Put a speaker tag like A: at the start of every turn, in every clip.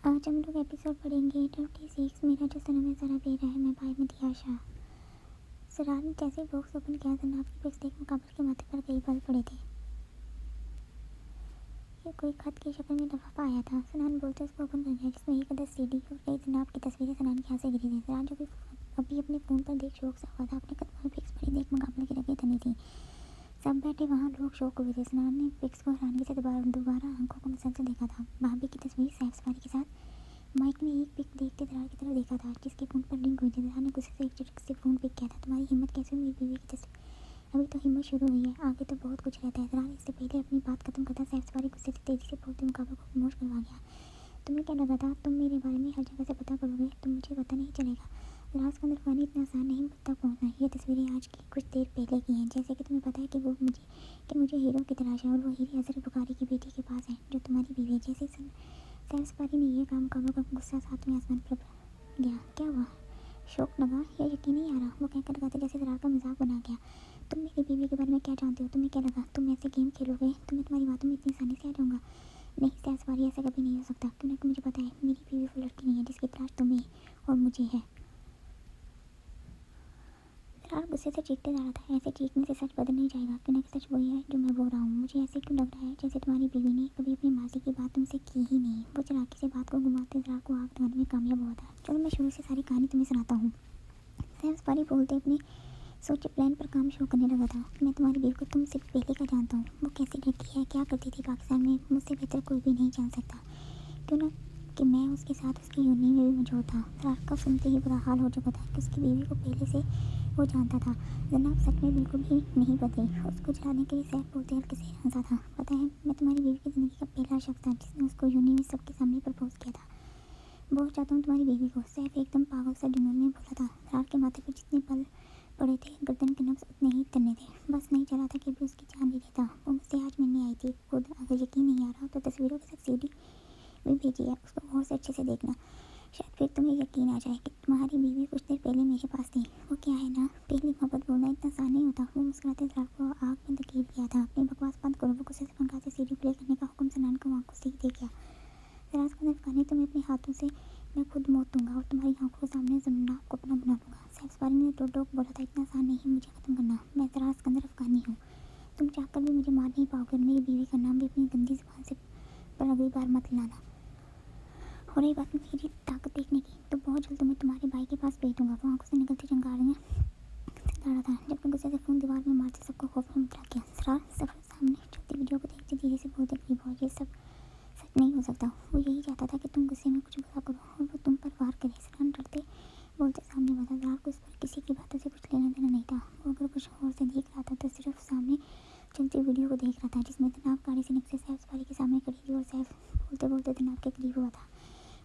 A: आज हम लोग एपिसोड पढ़ेंगे 26। मेरा जो सनम है ज़रा बेरा है, मैं भाई में दियाशा। सरार ने जैसे बॉक्स ओपन किया, जनाब की पिक्स देख मुकाबले के माथे पर कई बाल पड़े थे। ये कोई खत की शक्ल में लिफाफा आया था। सनान बोलते उसको ओपन कर दिया, जिसमें एक अदद सीडी और कई जनाब की तस्वीरें सनान के हाथ से गिरी थी। सनान जो कि अभी अपने फ़ोन पर देख शौक से हुआ था, अपने कदमों में पिक्स पड़ी देख मुकाबले की रगें तनी थी। सब बैठे वहाँ लोग शौक हुए थे। सनान ने पिक्स को हैरानगी से दोबारा आंखों को मुसलसल देखा था। भाभी की तस्वीर सैफ सफारी के साथ। माइक ने एक पिक देखते दरार की तरफ देखा था, जिसके फ़ोन पर लिंक हुई थी। दरार ने गुस्से से एक झटक से फ़ोन पिक किया था। तुम्हारी हिम्मत कैसे हुई मेरी बीवी की तस्वीर? अभी तो हिम्मत शुरू हुई है, आगे तो बहुत कुछ रहता है। दरार इससे पहले अपनी बात खत्म करता सैफ सफारी गुस्से से तेजी से बोलते मुकाबले को खामोश करवा गया। तुम्हें क्या लगा था तुम मेरे बारे में हर जगह से पता करोगे? तुम मुझे पता नहीं चलेगा। दरार सिकंदर अफगानी इतना आसान नहीं तक पहुँचना। ये तस्वीरें आज की कुछ देर पहले की हैं। जैसे कि तुम्हें पता है कि मुझे हीरो की तलाश है, और वो हीरे अजहर बुखारी की बेटी के पास है, जो तुम्हारी बीवी है। जैसे सैफ सफारी ने यह काम मुकाबले का गुस्सा सातवें आसमान पर गया। क्या हुआ? शौक लगा या यकीन नहीं आ रहा? वो कहकर लगाते जैसे दरार का मजाक बना गया। तुम मेरी बीवी के बारे में क्या जानते हो? तुम्हें क्या लगा तुम ऐसे गेम खेलोगे? तुम्हें तुम्हारी बातों में इतनी आसानी से आ जाऊंगा? नहीं सैफ सफारी, ऐसा कभी नहीं हो सकता। क्यों? ना मुझे पता है मेरी बीवी वो लड़की नहीं है जिसकी तलाश तुम्हें और मुझे है। दरार गुस्से से चीखते जा रहा था। ऐसे चीखने से सच बदल नहीं जाएगा। क्यों ना कि सच वही है जो मैं बोल रहा हूँ। मुझे ऐसे क्यों लग रहा है जैसे तुम्हारी बीवी ने कभी अपनी मासी की बात तुमसे की ही नहीं। वो चालाकी से बात को घुमाते दरार को आग लगाने में कामयाब हुआ था। चलो मैं शुरू से सारी कहानी तुम्हें सुनाता हूँ। सैफ सफारी बोलते अपने सोचे प्लान पर काम शुरू करने लगा था। मैं तुम्हारी बीवी को तुम सिर्फ पहले का जानता हूँ। वो कैसी लड़की है, क्या करती थी पाकिस्तान में, मुझसे बेहतर कोई भी नहीं जान सकता। क्यों ना कि मैं उसके साथ उसकी यूनियन में भी मौजूद था। दरार का सुनते ही बुरा हाल हो चुका था कि उसकी बीवी को पहले से वो जानता था। जनाब सच में बिल्कुल भी नहीं बदली। उसको जलाने के लिए सैफ बोलते हल्के से हंसा था। पता है मैं तुम्हारी बीवी की ज़िंदगी का पहला शख्स था जिसने उसको यूनियन में सबके सामने प्रपोज किया था। बहुत चाहता हूँ तुम्हारी बीवी को। सैफ एकदम पागल सा जुनून में बोला था। दरार के माथे पर जितने पल पड़े थे, गर्दन के नब्ज उतने ही तन्ने थे। बस नहीं चला था कि अभी उसकी जान ले लेता। वो मुझसे आज मिलने आई थी खुद। अगर यकीन नहीं आ रहा तो तस्वीरों के साथ सीडी भी भेजी है, उसको गौर से अच्छे से देखना। शायद फिर तुम्हें यकीन आ जाए कि तुम्हारी बीवी कुछ देर पहले मेरे पास थी। वो क्या है ना, पहली मोहब्बत बोलना इतना आसान नहीं होता। वो मुस्कुराते दरार को आग में धकेल दिया था। अपनी बकवास बंद करो। वो गुस्से से पंखा से सीडी प्ले करने का हुक्म सनान को आंखों से ही दे गया। दरार को नफकाने तुम्हें अपने हाथों से मैं खुद मौत दूंगा और तुम्हारी आंखों के सामने जन्नत को अपना बना लूंगा। सैफ सफारी ने टोक टोक बोला था। इतना आसान नहीं मुझे खत्म करना। मैं दरार सिकंदर अफगानी हूँ। तुम चाहकर भी मुझे मार नहीं पाओगे। मेरी बीवी का नाम भी अपनी गंदी जुबान से पर अगली बार मत लाना। और रही बात मेरी ताकत देखने की, तो बहुत जल्द तुम्हें तुम्हारे भाई के पास भेज दूंगा। वो आंखों से निकलती चिंगारियां चिल्ला रहा था, जबकि गुस्से से फोन दीवार में मारते सबको खौफ में मुद्रा किया। सरार सफर सामने चलती वीडियो को देखते धीरे से बोलते करीब हो, ये सब सच नहीं हो सकता। वो यही चाहता था कि तुम गुस्से में कुछ बुरा करो और वो तुम पर वार करे। सरार डरते बोलते सामने बढ़ा। दरार को इस पर किसी की बातों से कुछ लेना देना नहीं था। वो अगर कुछ और से देख रहा था तो सिर्फ सामने चलती वीडियो को देख रहा था, जिसमें तनाव गाड़ी से निकले सैफ सफारी के सामने खड़ी थी और सैफ बोलते बोलते तनाव के करीब हुआ था।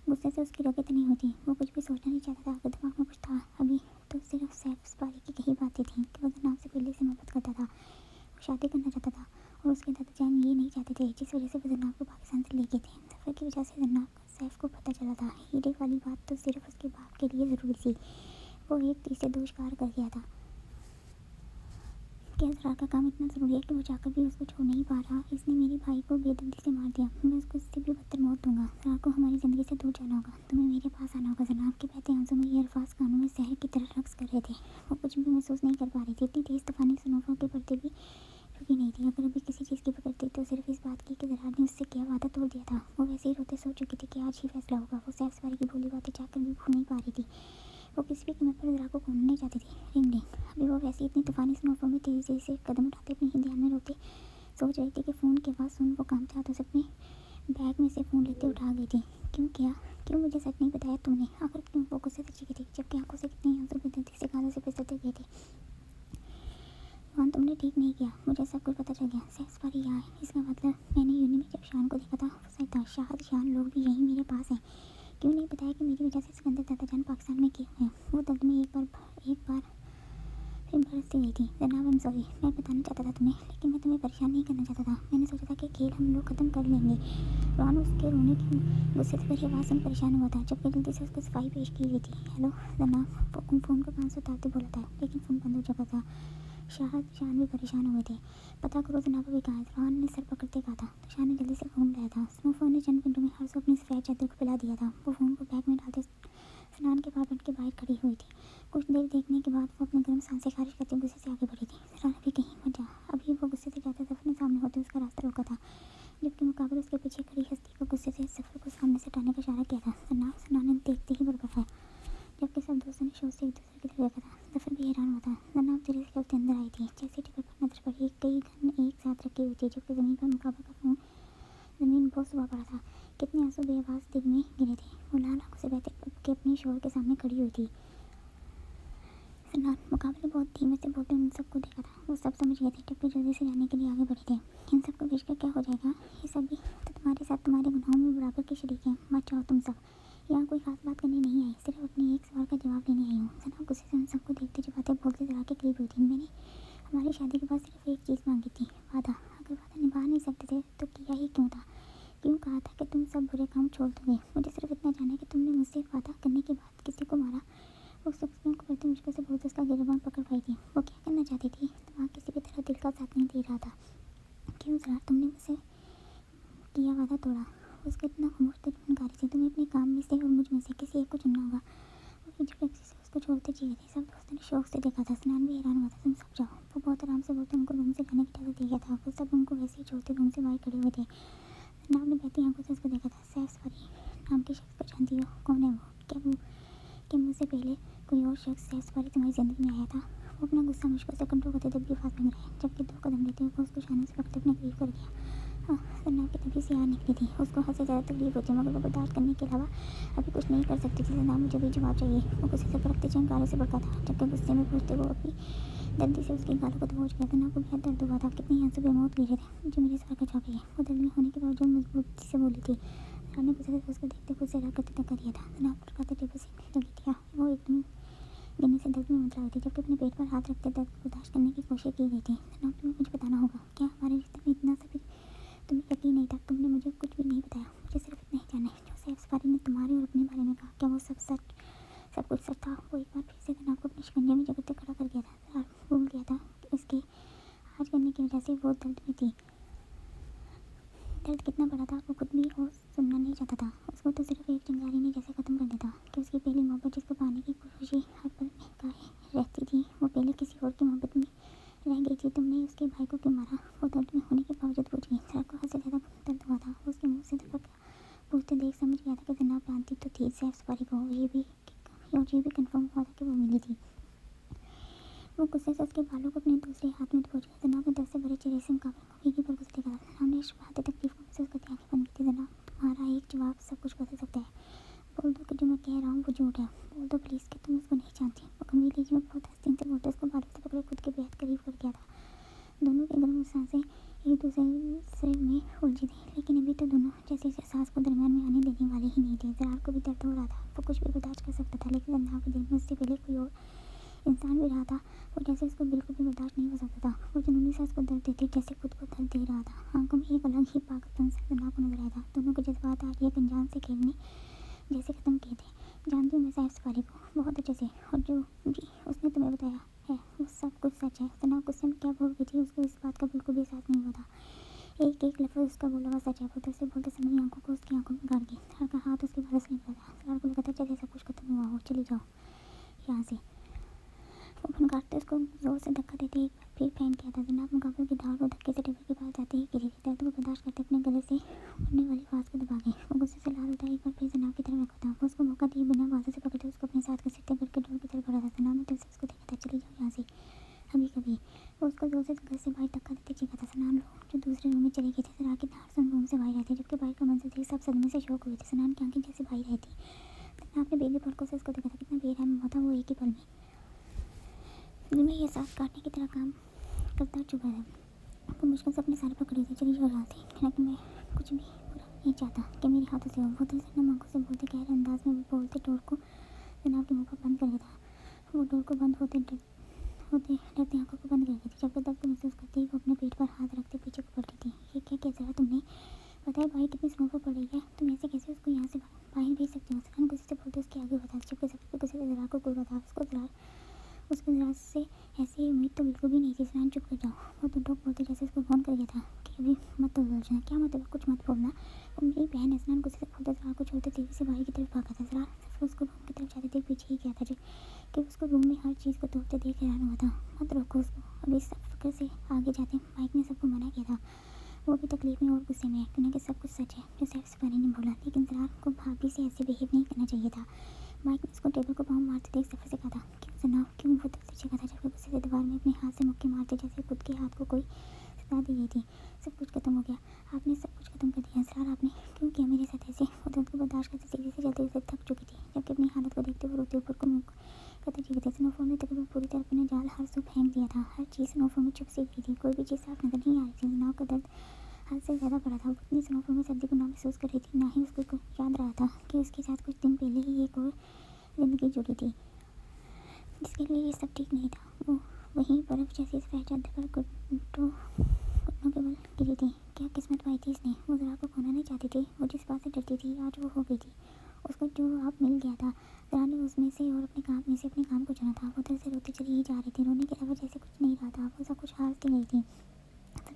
A: गुस्से से उसकी रगत नहीं होती। वो कुछ भी सोचना नहीं चाहता था। अगर दिमाग में कुछ था अभी तो सिर्फ सैफ सफारी की कही बातें थीं कि वो जनाब से पहले से मोहब्बत करता था, वो शादी करना चाहता था, और उसके दादा जान ये नहीं चाहते थे, जिस वजह से वो जनाब को पाकिस्तान से लेके थे। सफ़र की वजह से जनाब का सैफ को पता चला था। हीरे वाली बात तो सिर्फ उसके बाप के लिए ज़रूरी थी। वो एक तीर से दो शिकार कर गया था। क्या दरार का काम इतना ज़रूरी है कि वो चाहकर भी उसको छोड़ नहीं पा रहा? इसने मेरे भाई को बेदर्दी से मार दिया। मैं उसको इससे भी बदतर मौत दूंगा। दरार को हमारी ज़िंदगी से दूर जाना होगा। तुम्हें मेरे पास आना होगा। जनाब के बहते आंसू में ये अल्फाज कानों में जहर की तरह रक्स कर रहे थे। वो कुछ भी महसूस नहीं कर पा रही थी। इतनी तेज़ तूफानी सुनोफा के पर्दे भी रुकी नहीं थी। अगर अभी किसी चीज़ की फिक्र थी तो सिर्फ इस बात की कि दरार ने उससे क्या वादा तोड़ दिया था। वो वैसे ही रोते सो चुकी थी कि आज ही फैसला होगा। वो सैफ सफारी की भोली बातें चाहकर भी भूल नहीं पा रही थी। वो किसी भी कीमत पर दरार को खोलने चाहती थी। Ring ring. अभी वो वैसे इतनी तूफानी स्नोफॉल में तेजी से कदम उठाते अपने ही ध्यान में रोते सोच रही थी कि फ़ोन की आवाज़ सुन वो काम चाहते से अपने बैग में से फ़ोन लेते उठा गई थी। क्यों किया? क्यों मुझे सच नहीं बताया तुमने? आखिर क्यों? वो गुस्से से चीखी थी, जबकि आंखों से कितनी आंसू बेदर्दी से गालों से फिसलते गए थे। हाँ तुमने ठीक नहीं किया। मुझे सब कुछ पता चल गया। सैफ सफारी यहाँ है। इसका मतलब मैंने यूनि में जब शान को देखा था वो सही था। शाहद शान लोग भी यहीं मेरे पास हैं। क्यों नहीं बताया कि मेरी वजह से सिकंदर दादाजान पाकिस्तान में क्यों हैं? वो दर्द में एक बार फिर बरस सी गई थी। जनाब आई एम सॉरी। मैं बताना चाहता था तुम्हें, लेकिन मैं तुम्हें परेशान नहीं करना चाहता था। मैंने सोचा था कि खेल हम लोग ख़त्म कर लेंगे। रोहान उसके रोने की गुस्से से भरी आवाज़ सुन परेशान हुआ था, जबकि जल्दी से उसको सफाई पेश की गई थी। हेलो जनाब। वो फ़ोन को कान से उतारते बोला था, लेकिन फ़ोन बंद हो चुका था। शाहद शान भी परेशान हुए थे। पता करो जनाब अभी कहाँ है? रोहान ने सर पकड़ते कहा था। तो शान ने जल्दी से फ़ोन लाया था। स्नोफॉल ने चंद मिनटों में हर सौ अपनी सफ़ेद चादर को फैला दिया था। वो फ़ोन को बैग में डालते सनान के अपार्टमेंट के बाहर खड़ी हुई थी। कुछ देर देखने के बाद वो अपने गर्म सांसें खारिज करते गुस्से से आगे बढ़ी थी। सनान अभी कहीं मत जा। अभी वो गुस्से से जाता सफ़र ने सामने होते उसका रास्ता रोका था, जबकि मुकाबले उसके पीछे खड़ी हस्ती को गुस्से से सफ़र को सामने से हटाने का इशारा किया था। सनान ने देखते ही बड़बड़ाया, जबकि सब दोस्तों ने शोर से एक दूसरे की तरफ देखा था। सफ़र भी हैरान हुआ था। जनाब धीरे से उसके अंदर आई थी। जैसे टिकट पर नजर पड़ी, कई गन एक साथ रखी हुई थी, जबकि ज़मीन पर मुकाबले का फ़ोन ज़मीन बहुत सुबह पड़ा था। कितने आंसू बेआवाज़ दिल में गिरे थे। वो लाल आंखों से बहते के अपने शोर के सामने खड़ी हुई थी। सनान मुकाबले बहुत धीमे से बोलते उन सबको देखा था। वो सब समझ गए थे, जबकि जल्दी से जाने के लिए आगे बढ़े थे। इन सबको बेच कर क्या हो जाएगा? ये सभी तो तुम्हारे साथ तुम्हारे गुनाहों में बराबर के शरीक हैं। मत जाओ तुम सब। यहाँ कोई खास बात करने नहीं आई, सिर्फ अपने एक सवाल का जवाब लेने आई हूँ। सना गुस्से से उन सबको देखते जबाते बोलते जरा के करीब हुई थी। मैंने हमारी शादी के बाद सिर्फ एक चीज़ मांगी थी, वादा। अगर वादा निभा नहीं सकते थे तो किया ही क्यों था? क्यों कहा था कि तुम सब बुरे काम छोड़ दोगे? मुझे सिर्फ इतना जानना है कि तुमने मुझसे वादा करने के बाद किसी को मारा? वो शख्स को बढ़ती मुश्किल से बोलते उसका गिरबान पकड़ पाई थी। वो क्या करना चाहती थी? दिमाग किसी भी तरह दिल का साथ नहीं दे रहा था। क्यों जरा तुमने मुझसे किया वादा तोड़ा? उसका इतना खामोश तरीफनकारी थी। तुम्हें अपने काम में से और मुझ में से किसी एक को चुनना होगा। वो हिचक से उसको छोड़ते चाहिए थे। सब दोस्तों ने शौक से देखा था। स्नान भी हैरान हुआ था। तुम सब जाओ। वो बहुत आराम से बोलते उनको रूम से जाने की इजाज़त दी गया था। वो सब उनको वैसे ही छोड़ते रूम से बाहर खड़े हुए थे। स्नान ने बहती आंखों से उसको देखा था। सैफ सफारी नाम के शख्स को जानती हो? कौन है वो? क्या मुझसे पहले कोई और शख्स सैफ सफारी तुम्हारी ज़िंदगी में आया था? वो अपना गुस्सा मुश्किल से कंट्रोल करते दबी आवाज़ में रहे, जबकि 2 कदम लेते हुए वो उसको शानों से पकड़ते अपने करीब कर गया। सन्नाम की तबीयत से याद निकली थी। उसको हद से ज़्यादा तकलीफ होती, मगर वो बर्दाश्त करने के अलावा अभी कुछ नहीं कर सकती थी। सन्नाम मुझे भी जवाब चाहिए। वो गुस्से से फड़कते चिंगारे से भड़का था, जबकि गुस्से में पूछते वो अपनी जल्दी से उसकी गालों को दबोच गया। सन्नाम को बेहद दर्द हुआ था। कितने आंसू बेमौत गिरे थे। मुझे मेरे सवाल का जवाब चाहिए। वो दिल में होने के बावजूद मजबूती से बोली थी। ने गुस्से से उसको देखते खुद से करते तक कर दिया था। सन्नाम फटकाते टेबल से लगी थी। वो एकदम गिरने से दर्द में मुद्रा हुई थी, जबकि अपने पेट पर हाथ रखते दर्द को बर्दाश्त करने की कोशिश की गई थी। सन्नाम तुम्हें कुछ बताना होगा। क्या हमारे रिश्ते में इतना सभी तुम्हें यकीन नहीं था? तुमने मुझे कुछ भी नहीं बताया। मुझे सिर्फ इतना ही जानना है, जो सैफ सफारी ने तुम्हारे और अपने बारे में कहा, क्या वो सब कुछ सच था? वो एक बार फिर से सन्नाम को अपने शिकंजे में जकड़ते खड़ा कर गया था। भूल गया था कि उसके आज करने की वजह से वो दर्द में थी। दर्द कितना बड़ा था वो खुद भी और सुनना नहीं चाहता था। उसको तो सिर्फ एक चिंगारी ने जैसे ख़त्म कर दिया था कि उसकी पहली मोहब्बत जिसको पाने की खुशी हर पल में गाए रहती थी, वो पहले किसी और की मोहब्बत में रह गई थी। तुमने उसके भाई को क्यों मारा? वो दर्द में होने के बावजूद पूछ गई। सर को हद से ज़्यादा दर्द हुआ था। वो उसके मुँह से दबक पूछते देख समझ गया था कि जनाब जानती तो थी सैफ सफारी को, ये भी कंफर्म हुआ था कि वो मिली थी। वो गुस्से से उसके बालों को अपने दूसरे हाथ में दबोच गया। जनाब ने दर्द से भरे चेहरे से मुकाबले को भीगी पर गुस्से देखा था। जनाब ने बहाते तकलीफ को महसूस करती आंखें बंद की थी। जनाब तुम्हारा एक जवाब सब कुछ बदल सकता है। बोल दो कि जो मैं कह रहा हूँ वो झूठ है। बोल दो प्लीज़ कि तुम उसको नहीं जानती। वो गंभीर लहजे में बहुत हंसती से बोलते उसको बालों से पकड़े खुद के बेहद करीब कर गया था। दोनों की गर्म सांसें एक दूसरे में उलझी थी, लेकिन अभी तो दोनों जैसे इस एहसास को दरमियान में आने देने वाले ही नहीं थे। जरार को भी दर्द हो रहा था। वो कुछ भी बर्दाश्त कर सकता था, लेकिन जनाब के दिल में उससे पहले कोई और इंसान भी रहा था। वो जैसे उसको बिल्कुल भी बर्दाश्त नहीं हो सकता था। वो जुनूनी सा उसको दर्द देती जैसे खुद को दर्द दे रहा था। आंखों में एक अलग ही पागलपन सा जनाब को नजर आया था। दोनों के जज्बात आज एक अनजान से खेलने जैसे ख़त्म किए थे। जानती हूँ मैं सैफ सफारी को बहुत अच्छे से, और जो भी उसने तुम्हें बताया है वो सब कुछ सच है। सना गुस्से में क्या बोल गई थी, उसको इस बात का बिल्कुल भी एहसास नहीं हुआ था। एक एक लफ्ज़ उसका बोला हुआ सच है। वो से बोलते समय आंखों को उसकी आंखों में गाड़ गई। सर का हाथ उसके बालों से निकला था। सर को लगा था जैसे सब कुछ खत्म हुआ हो, चली जाओ यहाँ से। वो फनकारते उसको जोर से धक्का देते एक बार फिर फेंक किया था। जनाब मुकाबले की धार को धक्के से टेबल के पास जाते ही गिरी थी। दर्द को बर्दाश्त करते अपने गले से उड़ने वाली आवाज़ को दबा गई। वो गुस्से से लाल होता एक बार फिर जनाब की तरफ रखा था। वो उसको मौका दिए बिना बाजू से पकड़ते उसको अपने साथ घसीटते घर के डोर की तरफ बढ़ा था। जनाब ने दिल से उसको देखा था, चली जाओ यहाँ से अभी कभी। वो उसको जोर से घर से बाहर धक्का देते चीखा था। सनान लोग जो दूसरे रूम में चले गए थे। सनान की धार सुन रूम से बाहर आए थे, जबकि बाहर का मंजर देख सब सदमे से शौक हुए थे। सनान की आंखें जैसे बाहर आई थी। सनान ने बेबी पलकों से उसको देखा था। कितना बेरहम हुआ था वो एक ही पल में। दिल में ये सांस काटने की तरह काम करता चुका है। वो मुश्किल से अपने सारे पकड़ी थी, चली जाओ यहाँ से, हालांकि मैं कुछ भी बुरा नहीं चाहता कि मेरे हाथों से हो। वो दिल से नम आंखों से बोलते गहरे अंदाज में बोलते डोर को जनाब के मुँह पर बंद कर दिया था। वो डोर को बंद होते डरते आंखों को बंद कर गई थी, जबकि दर्द को महसूस करते ही वो अपने पेट पर हाथ रखते पीछे को पड़ रही थी। ये क्या किया जरा तुमने? बताया भाई कितनी स्नो पर पड़ रही है, तुम ऐसे कैसे उसको यहाँ से बाहर भेज सकते हो? सनान गुस्से से बोलते उसके आगे बता, जबकि सफर पे गुस्से से जरा को गुस्सा था। उसको जरा उसको ज़रा से ऐसी उम्मीद तो बिल्कुल भी नहीं थी। ज़रा चुप कर जाओ। वो तो डॉक बोलते जैसे उसको फ़ोन कर गया था कि अभी मत उलझना। क्या मतलब है, कुछ मत बोलना। वो मेरी बहन है। स्नान गुस्से से बोलते ज़रा को छोड़ते तेज़ी से बाहर की तरफ भागा था। ज़रा सिर्फ उसको रूम की तरफ जाते थे, पीछे ही गया था कि उसको रूम में हर चीज़ को तोड़ते देख हैरान हुआ था। मत रोको उसको, अभी सफ़र से आगे जाते माइक ने सबको मना किया था। वो भी तकलीफ में और गुस्से में है क्योंकि सब कुछ सच है जो सैफ सफारी ने बोला, लेकिन ज़रा को भाभी से ऐसे बिहेव नहीं करना चाहिए था। माइक ने उसको टेबल को पाँव मारते देख सफ़र से कहा था, क्यों जनाब, क्यों? वो दिल से चीखा था जबकि गुस्से से दीवार में अपने हाथ से मुक्के मारते जैसे खुद के हाथ को कोई सजा दी गई थी। सब कुछ खत्म हो गया। आपने सब कुछ खत्म कर दिया सरार। आपने क्यों किया मेरे साथ ऐसे? वो दर्द को बर्दाश्त करते तेजी से चलते हुए थक चुकी थी, जबकि अपनी हालत को देखते हुए रोते ऊपर को मुँह करते चीखे थे। स्नोफॉल ने तकरीबन पूरी तरह अपने जाल हर सू फेंक दिया था। हर चीज़ स्नोफॉल में छुप सी गई थी। कोई भी चीज़ साफ नजर नहीं आ रही थी। जनाब का दर्द हद से ज़्यादा बढ़ा था। वो इतनी स्नोफॉल में सर्दी को ना महसूस कर रही थी, ना ही उसको याद रहा था कि उसके साथ कुछ दिन पहले ही एक और ज़िंदगी जुड़ी थी जिसके लिए ये सब ठीक नहीं था। वो वहीं बर्फ़ जैसी सफ़ेद चादर पर घुटनों के बल गिरी थी। क्या किस्मत पाई थी इसने? वो ज़रा को खोना नहीं चाहती थी। वो जिस बात से डरती थी आज वो हो गई थी। उसको जो अब मिल गया था। ज़रा ने उसमें से और अपने काम में से अपने काम को चुना था। वो दिल से रोती चली ही जा रही थी। रोने के अलावा जैसे कुछ नहीं रहा था। वो सब कुछ हारती गई थी।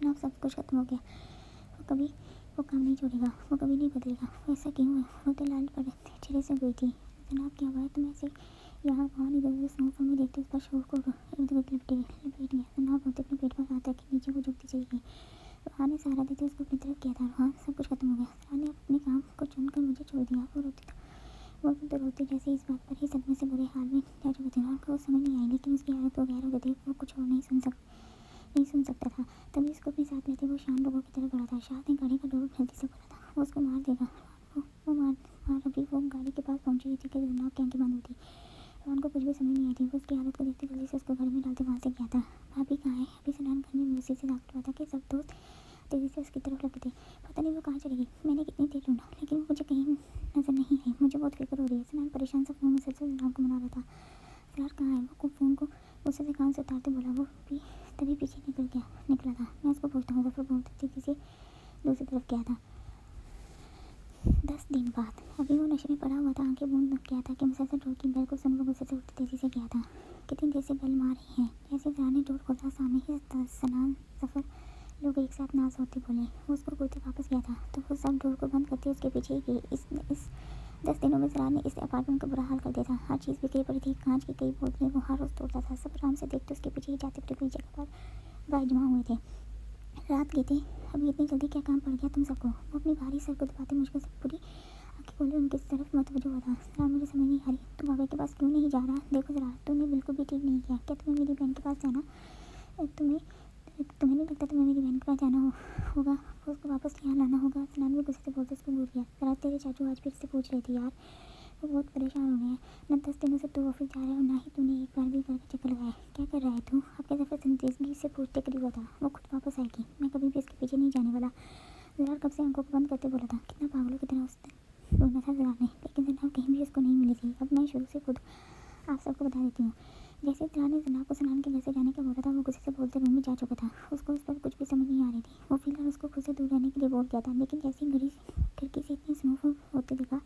A: अब सब कुछ खत्म हो गया। वो कभी वो काम नहीं छोड़ेगा। वो कभी नहीं बदलेगा। वो ऐसा क्यों है? रोते लाल पड़े चेहरे से गई थी। जनाब क्या हुआ है? तुम ऐसे यहाँ वहाँ इधर उधर स्नोफॉल में देखते उस पर शोर को इर्द गिर्द लपेट लिया। जनाब रोते अपने पेट पर हाथ रख के नीचे को झुकती चली गई। रोहा ने सहारा देते उसको अपनी तरफ किया था। रोहा, सब कुछ खत्म हो गया। रोहा ने अपने काम को चुनकर मुझे छोड़ दिया। वो तो रोते जैसे इस बात पर ही सदमे से बुरे हाल में जा चुके थे। रोहा को समझ नहीं आई, लेकिन उसकी हालत को गैर हो गई थी। वो कुछ और नहीं सुन सकता था। तभी उसको अपने साथ लेते वो शान लोगों की तरफ बढ़ा था। शाह ने गाड़ी का डोर जल्दी से खोला था। वो उसको मार देगा। वो मार अभी वो गाड़ी के पास पहुंची थी कि जनाब की आंखें बंद हुई थी। रोहन को कुछ भी समझ नहीं आई थी। वो उसकी हालत को देखते जल्दी से उसको घर में डालते वहाँ से गया था। भाभी कहाँ है? अभी स्नान घर में मुझसे से दाखिल हुआ था कि सब दोस्त तेज़ी से उसकी तरफ लगे थे। पता नहीं वो कहाँ चली गई। मैंने कितनी देर ढूंढा, लेकिन वो मुझे कहीं नजर नहीं आई। मुझे बहुत फिक्र हो रही है। स्नान परेशान सा फोन मुसलसल जनाब को मना रहा था। सरार कहाँ है? वो फ़ोन को गुस्से से कान से उतारते बोला। वो भी तभी पीछे निकला था। मैं उसको पूछता हूँ। जफर बोलते तेजी से दूसरी तरफ गया था। 10 दिन बाद अभी वो नशे में पड़ा हुआ था। आंखें बूंद गया था कि मुसलसल डोर की बेल को सुन वो गुस्से से उठते तेजी से गया था। कितनी देर से बेल मार रही है? जैसे जरा ने डोर खोला, सामने ही सनान सफ़र लोग एक साथ नाज होते बोले। वो उसको कुर्ते वापस गया था तो वो सब डोर को बंद करते उसके पीछे ही गए। इस 10 दिनों में जरा ने इस अपार्टमेंट का बुरा हाल कर दिया था। हर चीज़ बिखरी पड़ी थी। कांच की कई बोतलें वो हर रोज़ तोड़ता था। सब आराम से देखते उसके पीछे ही जाते पूरी जगह पर भाई जमा हुए थे। रात गई थी। अभी इतनी जल्दी क्या काम पड़ गया तुम सबको? वो अपनी भारी सर को दबाते मुश्किल से पूरी आंखें खोले उनकी तरफ मुतवज्जो हुआ था। जरा मुझे समझ नहीं आ रही, तुम बाबा के पास क्यों नहीं जा रहा? देखो जरा, तूने बिल्कुल भी ठीक नहीं किया। क्या तुम्हें मेरी बहन के पास जाना तुम्हें नहीं लगता तुम्हें मेरी बहन के पास जाना होगा? वो उसको वापस यहाँ लाना होगा? स्नान भी गुस्से से बोलते उसको घूर गया। जरा तेरे चाचू आज फिर से पूछ रहे थे यार। वो बहुत परेशान हो गए हैं। न 10 दिनों से तू ऑफिस जा रहा है और ना ही तूने एक बार भी घर का चक्कर लगाया। क्या कर रहा है तू? आपके दफा संजीदगी से पूछते करीब हुआ था। वो खुद वापस आएगी। मैं कभी भी इसके पीछे नहीं जाने वाला। जरा कब से आंखों को बंद करते बोला था। कितना पागलों की तरह उस दिन ढूंढा था जरा ने, लेकिन जनाब कहीं भी उसको नहीं मिली थी। अब मैं शुरू से खुद आप सबको बता देती हूँ। जैसे जरा ने जनाब को स्नान के घर से जाने का बोला था, वो गुस्से से बोलते रूम में जा चुका था। उसको उस पर कुछ भी समझ नहीं आ रही थी। वो फिलहाल उसको खुद से दूर रहने के लिए बोल गया था, लेकिन जैसे ही खिड़की से इतनी स्नोफॉल होते देखा,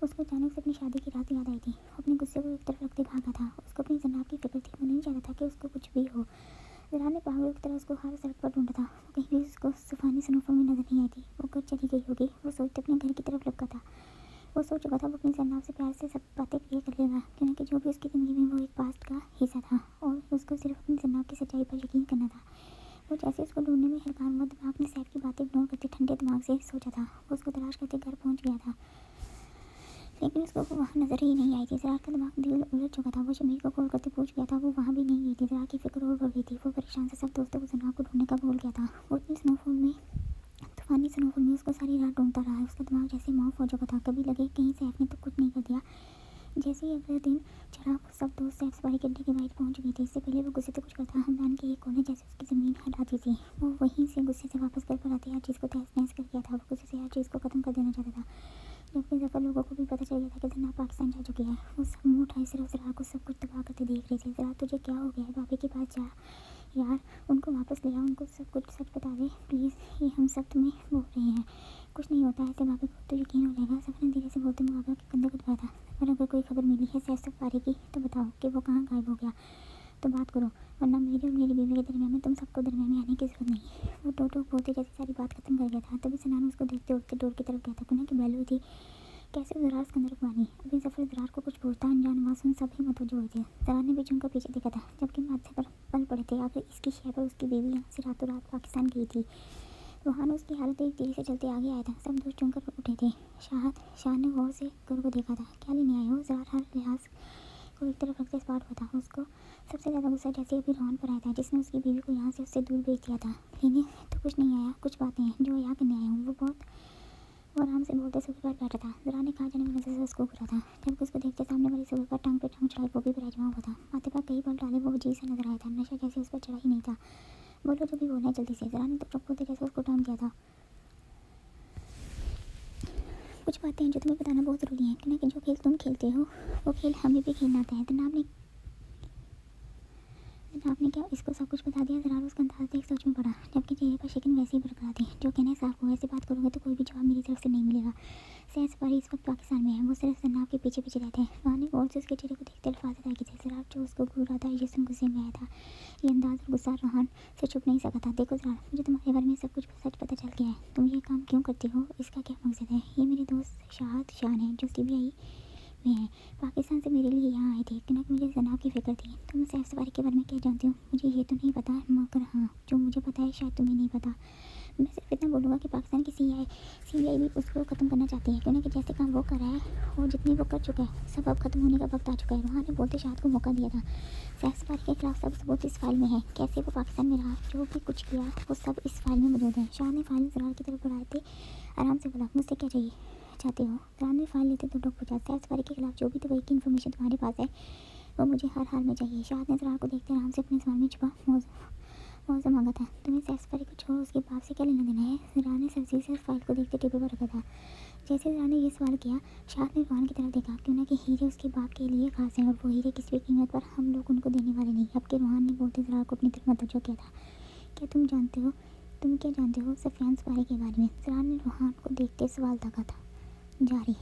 A: उसको अचानक से अपनी शादी की रात याद आई थी। वो अपने गुस्से को एक तरफ रखते भागा था। उसको अपनी जनाब की फिक्र थी। वो नहीं चाहता था कि उसको कुछ भी हो। जरा ने पागलों की तरह उसको हर सड़क पर ढूंढा था। वो कहीं भी उसको सुफानी स्नोफॉल में नजर नहीं आई थी। वो घर चली गई होगी। वो सोचते अपने घर की तरफ लपका था। वो सोच चुका था वो अपनी जनाब से प्यार से सब बातें क्लियर कर लेगा, क्योंकि जो भी उसकी ज़िंदगी में वो एक पास्ट का हिस्सा था और उसको सिर्फ अपनी जनाब की सच्चाई पर यकीन करना था। वो जैसे उसको ढूंढने में हरकान हुआ, दिमाग ने सैफ की बातें इग्नोर करते ठंडे दिमाग से सोचा था। वो उसको तलाश करते घर पहुंच गया था, लेकिन उसको वो वहाँ नजर ही नहीं आई थी। जरा का दिमाग दिल उलझ चुका था। वो शमीर को कॉल करते पूछ गया था, वो वहाँ भी नहीं गई थी। जरा की फिक्र और बढ़ गई थी। वो परेशान से सब दोस्तों को जनाब को ढूंढने का भूल गया था। वो इतनी तूफानी स्नोफॉल में उसको सारी रात ढूंढता रहा। उसका दिमाग जैसे माफ हो चुका था। कभी लगे कहीं सैफ ने तो कुछ नहीं कर दिया। जैसे ही अगले दिन चढ़ा, सब दोस्त सैफ सफारी के अड्डे के बाहर पहुंच गए थे। इससे पहले वो गुस्से से कुछ करता, हमदान के एक कोने जैसे उसकी ज़मीन हटाती थी। वो वहीं से गुस्से से वापस घर पर आते हर चीज़ को तहस नहस कर दिया था। वो गुस्से से हर चीज़ को ख़त्म कर देना चाहता था, जबकि जफर लोगों को भी पता चल गया था कि जनाब पाकिस्तान जा चुकी है। वो सब मुँह उठाए सिर्फ जरा को सब कुछ तबाह करते देख रहे थे। जरा तुझे क्या हो गया है? भाभी के पास जा यार, उनको वापस ले आ, उनको सब कुछ सच बता दे प्लीज़। ये हम सब तुम्हें बोल रहे हैं। कुछ नहीं होता, ऐसे भाभी को तो यकीन हो जाएगा। सफ़र ने धीरे से बोलते मुहावरा के कंधे को दबाया था। सफ़र, अगर कोई खबर मिली है सैफ सफारी की तो बताओ कि वो कहाँ गायब हो गया, तो बात करो, वरना मेरे और मेरी बीवी के दरमियान में तुम सबको दरमियान में आने की ज़रूरत नहीं। वो टोक टोक बोलते जैसे सारी बात खत्म कर गया था। तभी सनान उसको देखते उठते डोर की तरफ गया था। कुना की बैल हुई थी, कैसे ज़रा उसके अंदर रुकवानी। अभी ज़फ़र ज़रार को कुछ पूछता, अनजान आवाज़ सुन सब ही मतवज्जो हुए थे। ज़रार ने भी झुककर पीछे देखा था, जबकि माथे पर पल पड़े थे। आखिर इसकी शय पर उसकी बीवी यहाँ से रातों रात पाकिस्तान गई थी। रूहान उसकी हालत देख तेजी से चलते आगे आया था। सब दोस्त चुनकर उठे थे। शाह ने गौर से गुरु को देखा था। क्या लेने आए हो? ज़रार हर लिहाज को एक तरफ रखते स्पार्ट हुआ था। उसको सबसे ज़्यादा गुस्सा जैसे अभी रोहन पर आया था, जिसने उसकी बीवी को यहाँ से उससे दूर भेज दिया था। लेने तो कुछ नहीं आया, कुछ बातें हैं जो यहाँ करने आया हूँ। वो आराम से बोलते सोफे पर बैठा था। ज़रा ने कहा जाने वाली नज़र से उसको घूरा था। जब उसको देखते सामने वाली सोफे पर टांग पे टांग चढ़ाई वो भी विराजमान हुआ था। माथे पर कई बाल डाले वो अजीब सा नजर आया था। नशा जैसे उस पर चढ़ा ही नहीं था। बोलो जो भी बोलना है जल्दी से। ज़रा ने तो चुप होते जैसे उसको टाइम दिया था। कुछ बातें हैं जो तुम्हें बताना बहुत ज़रूरी है, क्योंकि जो खेल तुम खेलते हो वो खेल हमें भी खेलना आता है। आपने क्या इसको सब कुछ बता दिया? ज़रा उसका अंदाज देख सोच में पड़ा, जबकि चेहरे पर शिकन वैसे ही बरकरार थी। जो कहना है साफ हो, ऐसी बात करोगे तो कोई भी जवाब मेरी तरफ से नहीं मिलेगा। सैर सफारी इस वक्त पाकिस्तान में है, वो सिर्फ जनाब के पीछे पीछे रहते हैं। वहाँ ने गौर से उसके चेहरे को देखते अल्फाज अदा किए थे। ज़रा जो उसको घूर रहा था जिसम गुस्से में आया था। ये अंदाज और गुस्सा रोहान से छुप नहीं सका था। देखो ज़रा, मुझे तुम्हारे बारे में सब कुछ सच पता चल गया है। तुम ये काम क्यों करती हो, इसका क्या मकसद है? ये मेरे दोस्त शान है जो CBI में है, पाकिस्तान से मेरे लिए यहाँ आए थे। कि मुझे जनाब की फ़िक्र थी। तुम सैफ सफारी के बारे में क्या जानती हो? मुझे ये तो नहीं पता, मगर हाँ, जो मुझे पता है शायद तुम्हें नहीं पता। मैं सिर्फ इतना बोलूँगा कि पाकिस्तान की CBI भी उसको ख़त्म करना चाहती है, क्योंकि जैसे काम वो कर रहा है और जितनी वो कर चुका है, सब अब ख़त्म होने का वक्त आ चुका है। रूहान ने बोलते शायद को मौका दिया था। सैफ सफारी के खिलाफ सब सबूत इस फाइल में है। कैसे वो पाकिस्तान में रहा, जो भी कुछ किया, वो सब इस फाइल में मौजूद है। शाह ने फाइल ज़रार की तरफ बढ़ाए थे। आराम से बोला, मुझसे क्या चाहिए चाहते हो? ज़रार ने फाइल लेते तो डॉक पूछा। सैफ सफारी के खिलाफ जो भी दवाई की इन्फॉर्मेशन तुम्हारे पास है वो मुझे हर हाल में चाहिए। शाह ने ज़रार को देखते आराम से अपने सवाल में छुपा मुआवजा मांगा था। तुम्हें सैफ सफारी को छोड़ो, उसके बाप से क्या लेना देना है? ज़रार ने सब्जी से फाइल को देखते टेबल पर रखा था। जैसे ज़रार ने यह सवाल किया, शाह ने रूहान की तरफ देखा। क्यों ना कि हीरे उसके बाप के लिए खास हैं और वो हीरे किसी भी कीमत पर हम लोग उनको देने वाले नहीं। अब के रूहान ने बोलते ज़रार को अपनी तरफ मतवज्जो किया था। क्या तुम क्या जानते हो सफियान सफारी के बारे में? ज़रार ने रूहान को देखते सवाल दागा था। जारी